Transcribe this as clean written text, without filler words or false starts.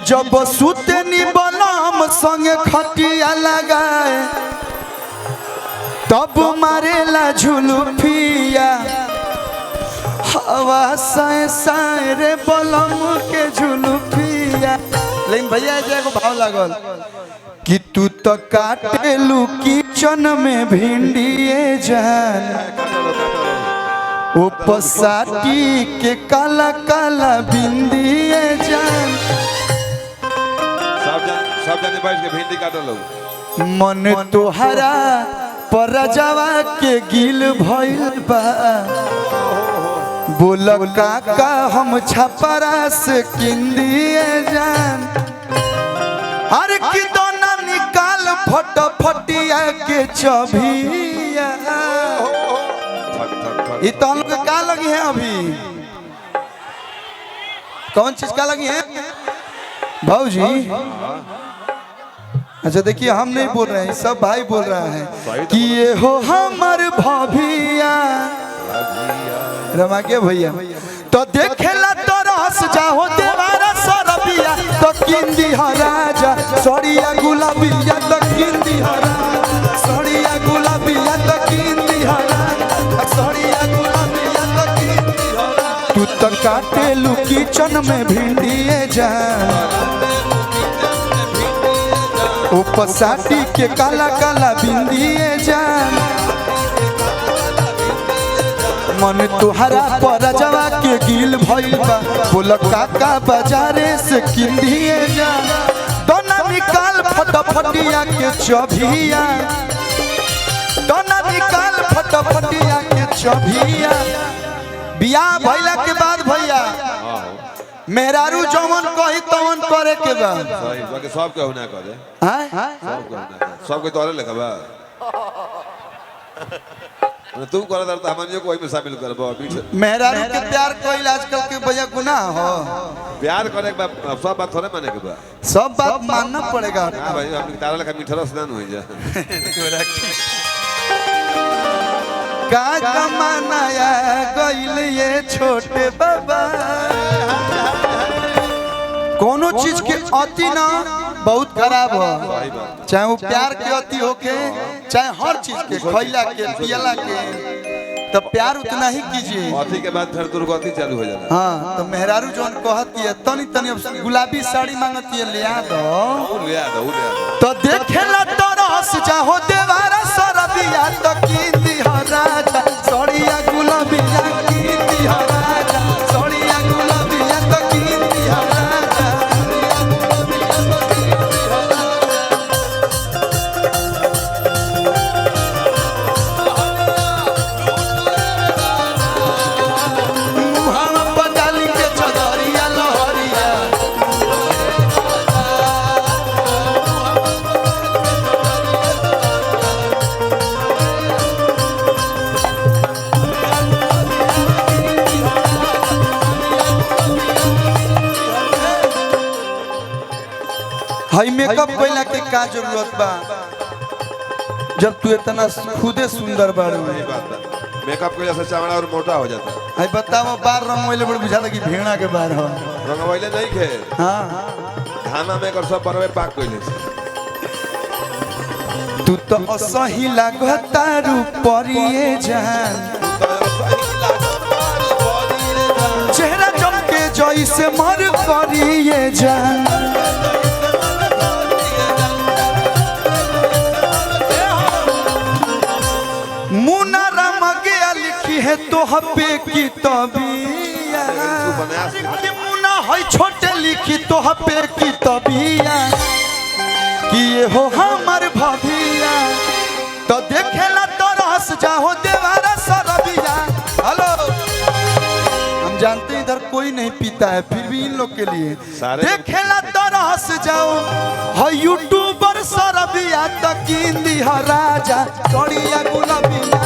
जब सुतनी बलम संगे खटिया लगाए तब मारेला झुलुफिया हवा साए साए रे बलम के झुलुफिया। लेकिन भैया एगो भाव लागल कि तू तो काटेलू किचन में भिंडिए जान उपसाटी के काला काला बिंदिए जान सब जाने बैठ के भिंडी काटल मन तोहरा परजवा के गिल भइल बा बोल काका हम छपरा से किंदिए जान हर की दोना निकाल फटफटिया के चबिया। ये तो लोग क्या लगी है अभी कौन चीज का लगी है भाऊजी? अच्छा देखिए हम नहीं बोल रहे हैं सब भाई बोल रहा है कि ये हो हमार भाभिया रमा के भैया तो देखेला तो रस जाओ देवारा सरबिया तो किंदी राजा सड़िया गुलाबिया तो किंदी राजा सड़िया गुलाबिया तो किंदी राजा सड़िया गुलाबिया तो किंदी राजा। तू तो काटेलू किचन में भिंडिए जान उपसाटी के काला काला बिंदिए जान मन तुहरा परजवा के गिल भइल बा बोल काका बाजारे से किंदिए जान दोना निकाल फटफटिया के चबिया दोना निकाल फटफटिया के चबिया। बियाह भइला के बाद भैया मेहरारू जवन कही तवन करे के बा सही सब के होना करे हां सब के तोरे लेखबा तू कर दर त हमनियो को ओइ में शामिल करबो। मेहरारू के प्यार कइल आजकल के भैया गुनाह हो प्यार करे के बा सब बात थोड़े माने के बा सब बात मानना पड़ेगा। हां भाई हम तारा लेखा मीठा रस ना होई जा का जमाना गइल ये छोटे बाबा कोनो चीज के अति ना बहुत खराब हो चाहे वो प्यार के अति होके चाहे हर चीज के खइला के पियला के तो प्यार उतना ही कीजिए अति के बाद फिर दुर्गति चालू हो जाला। हाँ तो मेहरारू जोन कहती है तनी तनी अब गुलाबी साड़ी मांगती है ले आ दो तो देखेला तो रस जाहो देवारा सरबिया तो किंदी राजा सड़िया गुलाबिया किंदी राजा सड़िया गुलाबिया तो किंदी राजा। मुहावा पटाली के चदरिया लहरिया हाई मेकअप कइला के का जरूरत बा जब तू इतना खुदे सुंदर बाड़ू। मेकअप के जैसे चमड़ा और मोटा हो जाता है। हाई बताओ बार रंगवैले बड़ बुझाता कि भेड़ा के बार हो रंगवैले नहीं खे हां धाना में कर सब परवे पाक कइले तू तो असही लागता रूपरिए जान चेहरा चमके जैसे मर करिए जान मुना राम गया लिखी है तो हपे की तबिया मुना है छोटे लिखी तो हपे की तबिया कि ये हो हमार भभिया तो देखेला तो रस जाओ देवारा सरबिया। हेलो हम जानते हैं इधर कोई नहीं पीता है फिर भी इन लोग के लिए देखेला तो रस जाओ है यूट्यूबर सरबिया तो किंदी राजा सड़िया गुलाबिया